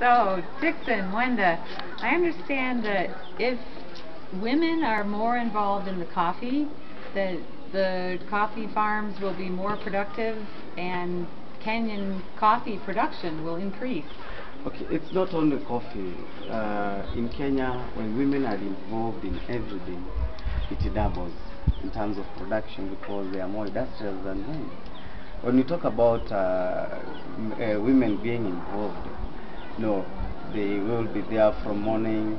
So, Dixon, Mwenda, I understand that if women are more involved in the coffee, that the coffee farms will be more productive and Kenyan coffee production will increase. Okay, it's not only coffee. In Kenya, when women are involved in everything, it doubles in terms of production because they are more industrious than men. When you talk about women being involved, no, they will be there from morning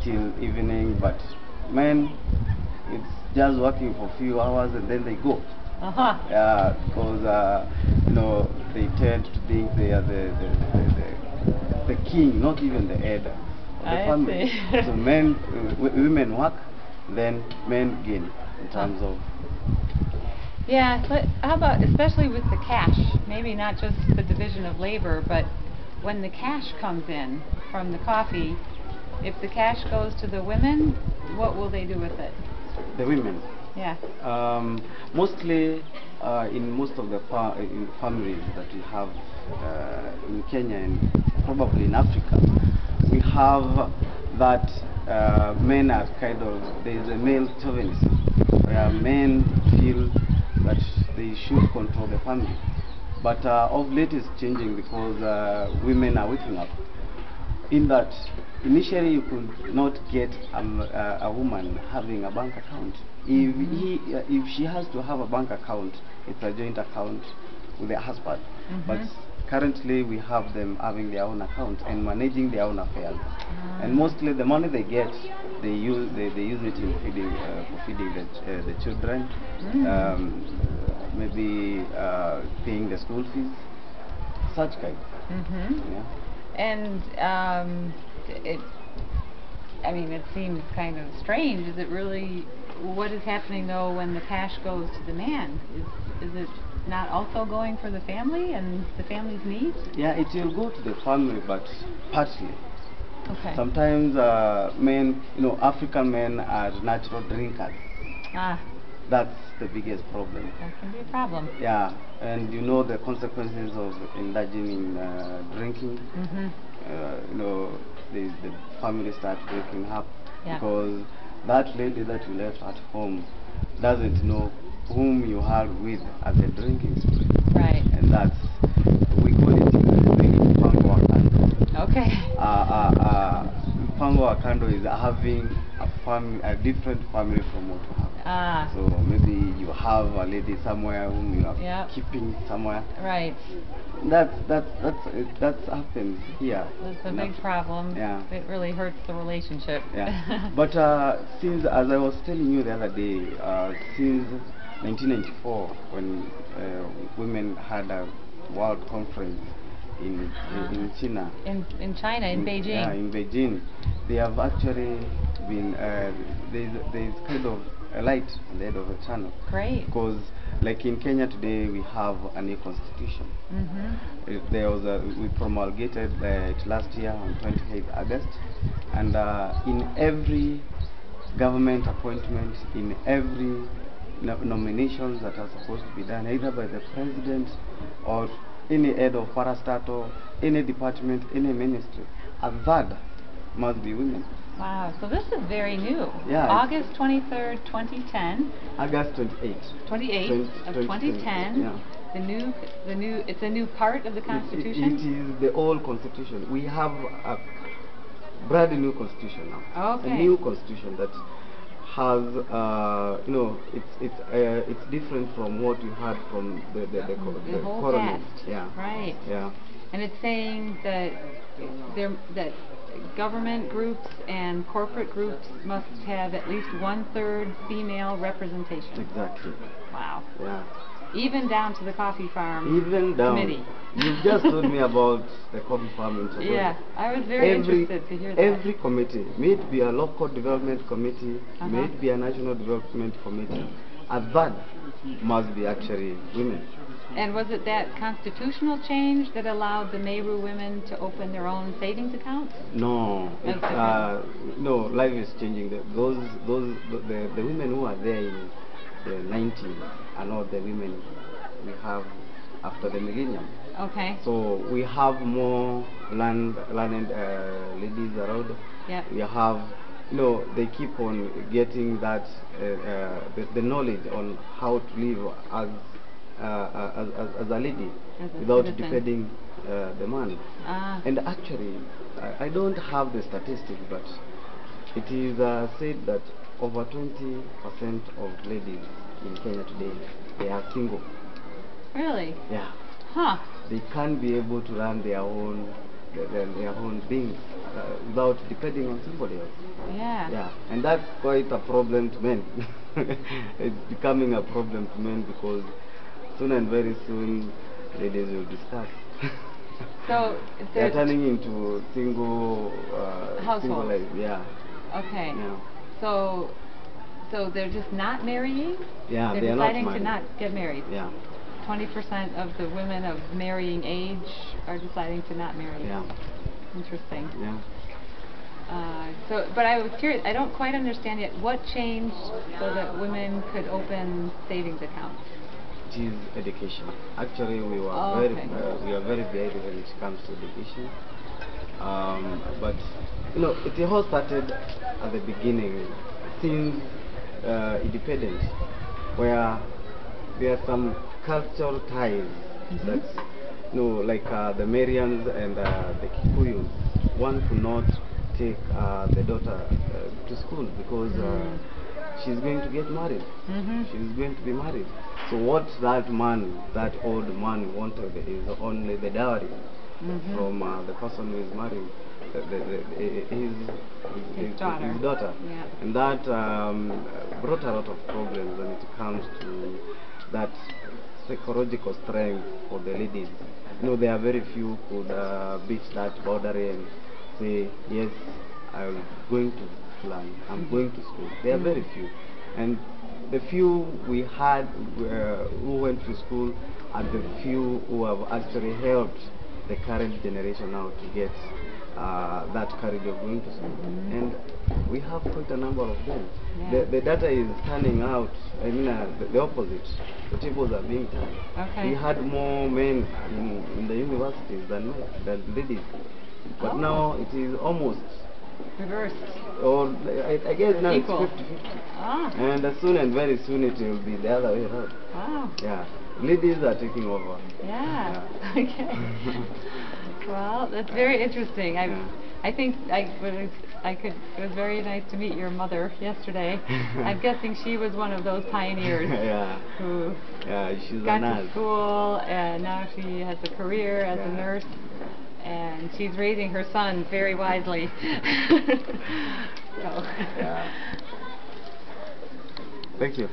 till evening, but men, it's just working for a few hours and then they go. Yeah, because they tend to think they are the king, not even the head of the family. So women work, then men gain in terms of. Yeah, but how about especially with the cash? Maybe not just the division of labor, but when the cash comes in from the coffee, if the cash goes to the women, what will they do with it? The women? Yeah. Mostly in most of the families that we have in Kenya and probably in Africa, we have that men are kind of, there is a male chauvinism, where men feel that they should control the family. But of late it's changing because women are waking up. In that, initially you could not get a woman having a bank account. If she has to have a bank account, it's a joint account with her husband. But currently we have them having their own account and managing their own affairs. And mostly the money they get, they use it in feeding for feeding the children, maybe paying the school fees, such kind. Yeah. And it seems kind of strange. Is it really, what is happening though when the cash goes to the man? Is it not also going for the family and the family's needs? Yeah, it will go to the family, but partly. Okay. Sometimes men, African men are natural drinkers. That's the biggest problem. That can be a problem. Yeah, and the consequences of indulging in drinking. The family start breaking up because that lady that you left at home doesn't know whom you are with at the drinking spree. Right. And that's, we call it Mpango wa Kando. Okay. Mpango wa Kando is having a different family from what you have. So maybe you have a lady somewhere whom you are keeping somewhere. Right. That's happens here. That's a big problem. Yeah. It really hurts the relationship. Yeah. But since, as I was telling you the other day, since 1994, when women had a world conference in China. In China, in Beijing. Yeah, in Beijing. They have actually been, there's kind of a light on the end of the channel. Great. Because like in Kenya today, we have a new constitution. We promulgated it last year on 28th August. And in every government appointment, in every nominations that are supposed to be done either by the president or any head of parastatal, any department, any ministry, a third must be women. Wow, so this is very new. Yeah. August 23rd, 2010. August 28th. 28th of 2010. Yeah. It's a new part of the Constitution? It is the old Constitution. We have a brand new Constitution now. Okay. A new Constitution that has, it's different from what we had from the whole colonies. past. Yeah. Right. Yeah. And it's saying that government groups and corporate groups must have at least 1/3 female representation. Exactly. Wow. Yeah. Even down to the coffee farm committee. You just told me about the coffee farm in Togo. Yeah, I was very interested to hear that. Every committee, may it be a local development committee, may it be a national development committee, a third must be actually women. And was it that constitutional change that allowed the Meru women to open their own savings accounts? No, no. Life is changing. The women who are there in the 90s are not the women we have after the millennium. Okay. So we have more learned ladies around. Yep. We have, they keep on getting that the knowledge on how to live as a lady As a without citizen. depending the man. Ah. And actually, I don't have the statistics, but it is said that over 20% of ladies in Kenya today, they are single. Really? Yeah. Huh. They can't be able to run their own things without depending on somebody else. Yeah. Yeah, and that's quite a problem to men. It's becoming a problem to men because soon and very soon, ladies will discuss. So they're turning into single households. life. Yeah. Okay. Yeah. So they're just not marrying? Yeah, they're they are deciding not to not get married. Yeah. 20% of the women of marrying age are deciding to not marry. Yeah. Interesting. Yeah. But I was curious. I don't quite understand yet. What changed so that women could open savings accounts? It is education. Actually, we were we are very behind when it comes to education. But it all started at the beginning, since independence, where there are some cultural ties that, like the Marians and the Kikuyus, one could not take the daughter to school because she's going to get married. She's going to be married. So what that old man wanted is only the dowry from the person who is marrying his daughter. Yeah. And that brought a lot of problems when it comes to that psychological strength for the ladies. There are very few who could beat that boundary and say, yes, I'm going to learn, I'm going to school. There are very few. And the few we had who went to school are the few who have actually helped the current generation now to get that courage of going to school. And we have quite a number of them. Yeah. The data is turning out, the opposite. The tables are being turned. Okay. We had more men in the universities than ladies. But now it is almost reversed. Or I guess now Equal. It's 50-50. Ah. And soon and very soon it will be the other way around. Wow. Yeah. Ladies are taking over. Yeah. Okay. Well, that's very interesting. I think it was very nice to meet your mother yesterday. I'm guessing she was one of those pioneers who she's got a nurse. to school and now she has a career as a nurse and she's raising her son very wisely. So. Thank you.